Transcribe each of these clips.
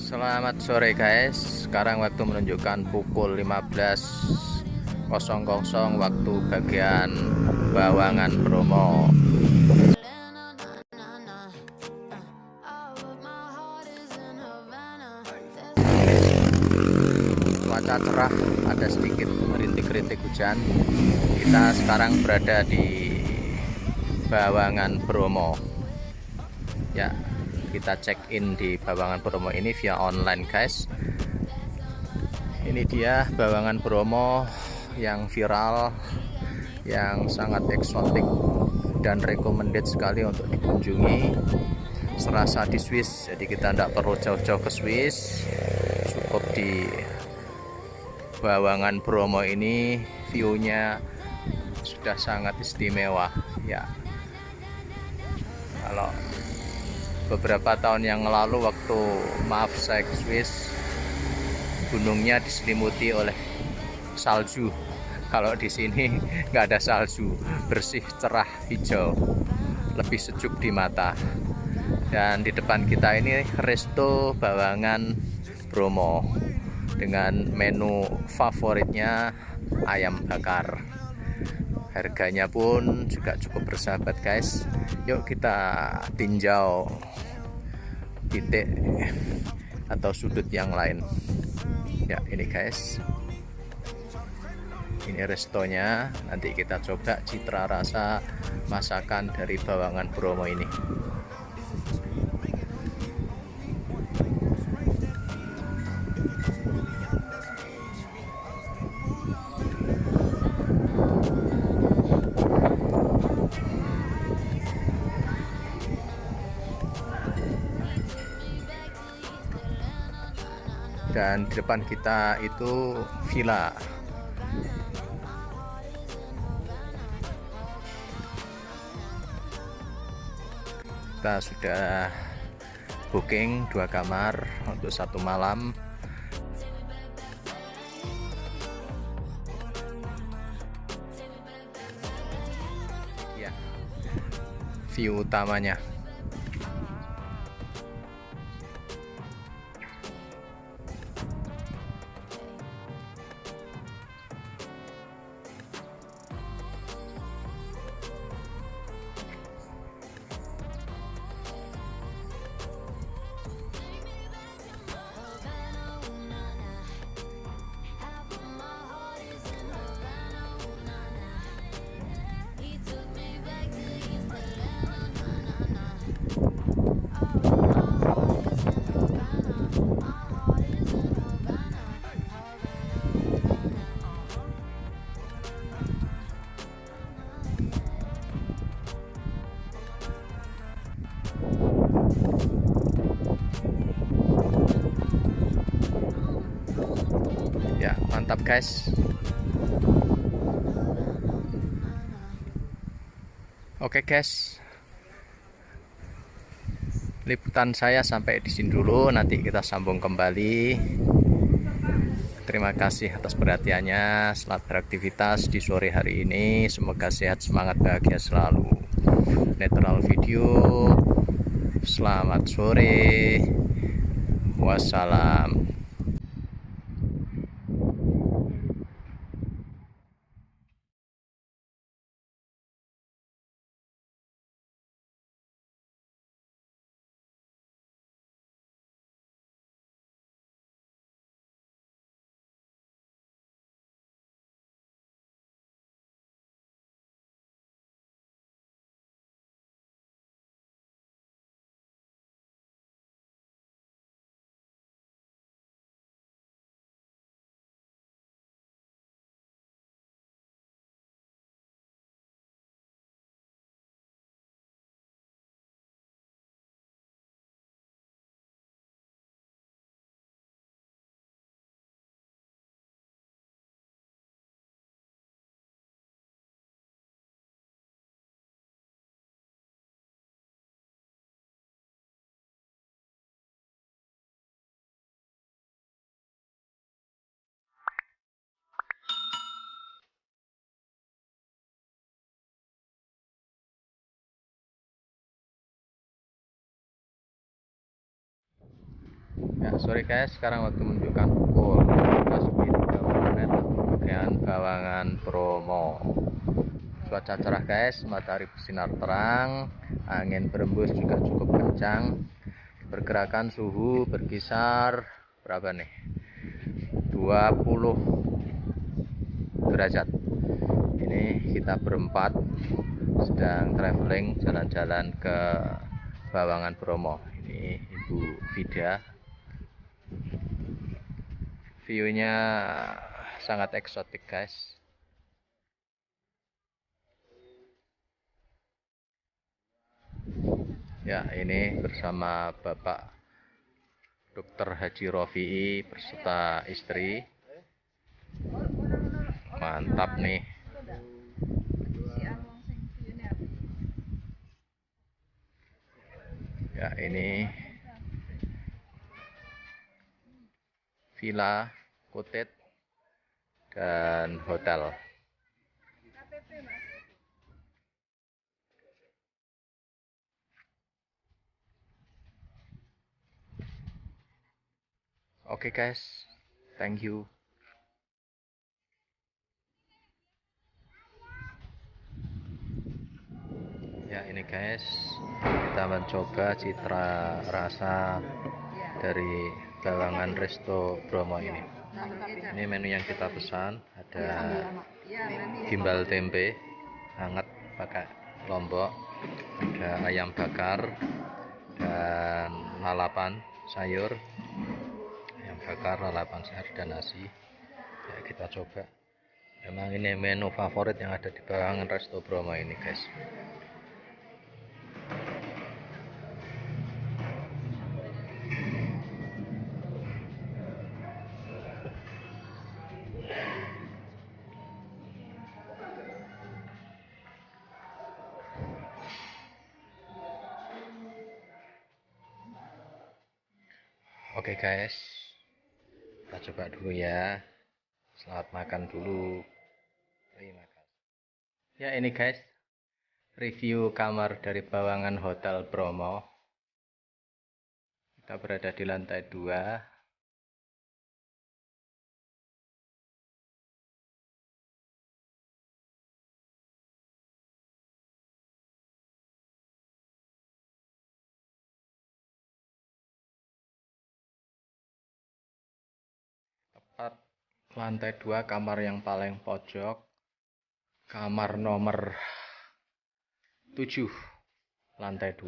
Selamat sore guys. Sekarang waktu menunjukkan pukul 15.00 waktu bagian Bawangan Bromo. Cuaca cerah, ada sedikit rintik-rintik hujan. Kita sekarang berada di Bawangan Bromo. Ya, kita check in di Bawangan Bromo ini via online guys. Ini dia Bawangan Bromo yang viral, yang sangat eksotik dan recommended sekali untuk dikunjungi. Serasa di Swiss, jadi kita tidak perlu jauh-jauh ke Swiss, cukup di Bawangan Bromo ini view-nya sudah sangat istimewa ya. Kalau beberapa tahun yang lalu waktu saya ke Swiss, gunungnya diselimuti oleh salju. Kalau di sini nggak ada salju, bersih, cerah, hijau, lebih sejuk di mata. Dan di depan kita ini Resto Bawangan Bromo dengan menu favoritnya ayam bakar. Harganya pun juga cukup bersahabat guys. Yuk kita tinjau titik atau sudut yang lain. Ya ini guys, ini restonya. Nanti kita coba citra rasa masakan dari Bawangan Bromo ini. Dan di depan kita itu villa. Kita sudah booking 2 kamar untuk 1 malam. Ya, view utamanya. Ya, mantap guys. Oke guys, liputan saya sampai di sini dulu. Nanti kita sambung kembali. Terima kasih atas perhatiannya. Selamat beraktivitas di sore hari ini. Semoga sehat, semangat, bahagia selalu. Netral Video. Selamat sore. Wassalam. Ya, sorry guys, sekarang waktu menunjukkan pukul 12.30 menit bagian Bawangan Bromo. Cuaca cerah guys, matahari bersinar terang, angin berembus juga cukup kencang. Pergerakan suhu berkisar berapa nih? 20 derajat. Ini kita berempat sedang traveling jalan-jalan ke Bawangan Bromo. Ini Ibu Vida. View-nya sangat eksotik guys. Ya, ini bersama Bapak Dr. Haji Rofi'i beserta istri. Mantap nih. Ya, ini villa, cottage, dan hotel. Oke guys, thank you. Ya, ini guys, kita mencoba citra rasa dari Bawangan Resto Bromo ini. Ini menu yang kita pesan, ada gimbal tempe hangat pakai lombok, ada ayam bakar dan lalapan sayur, ayam bakar, lalapan sayur dan nasi. Ya, kita coba. Memang ini menu favorit yang ada di Bawangan Resto Bromo ini guys. Oke guys, kita coba dulu ya. Selamat makan dulu. Terima kasih. Ya, ini guys, review kamar dari Bawangan Hotel Bromo. Kita berada di lantai 2. Tepat lantai 2, kamar yang paling pojok, kamar nomor 7, lantai 2.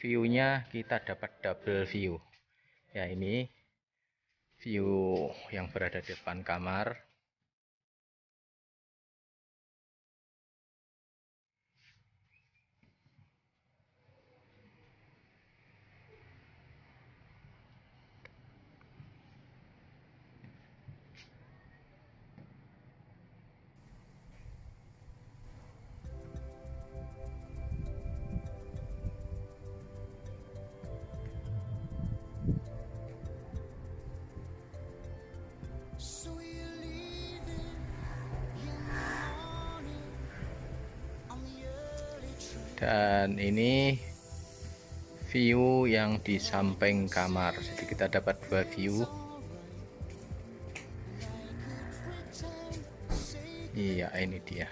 View-nya kita dapat double view. Ya, ini view yang berada di depan kamar. Dan ini view yang di samping kamar. Jadi kita dapat 2 view. Iya, ini dia.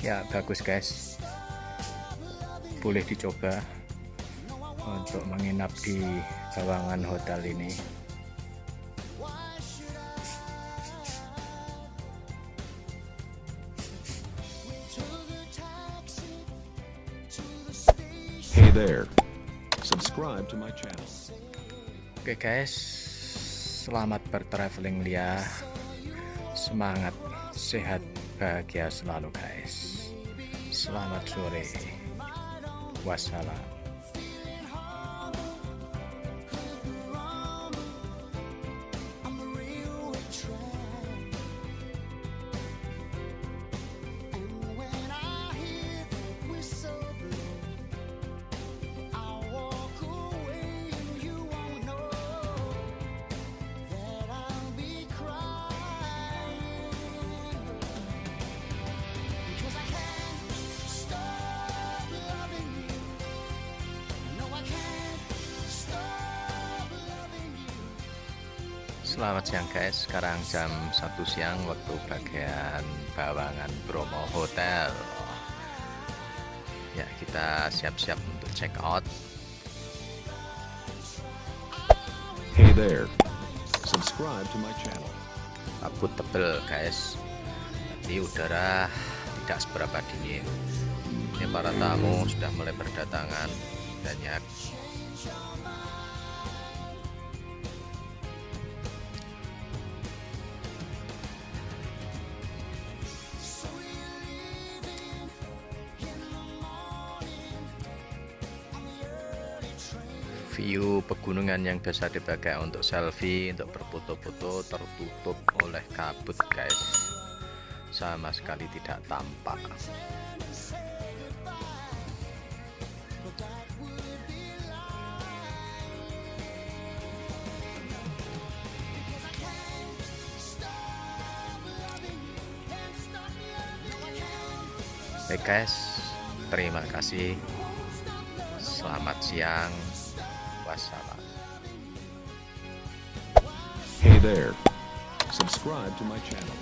Ya, bagus guys, boleh dicoba untuk menginap di Bawangan Hotel ini. Hey there, subscribe to my channel. Oke guys, selamat bertraveling ya, semangat, sehat, bahagia selalu guys. Selamat sore, wassalam. Selamat siang guys, sekarang jam 1 siang waktu bagian Bawangan Bromo Hotel. Ya, kita siap-siap untuk check out. Hey there. Subscribe to my channel. Kabut tebel guys, tapi udara tidak seberapa dingin. Ini para tamu sudah mulai berdatangan banyak. View pegunungan yang biasa dipakai untuk selfie, untuk berfoto-foto tertutup oleh kabut guys, sama sekali tidak tampak. Oke guys, terima kasih, selamat siang, wassalam. Hey there. Subscribe to my channel.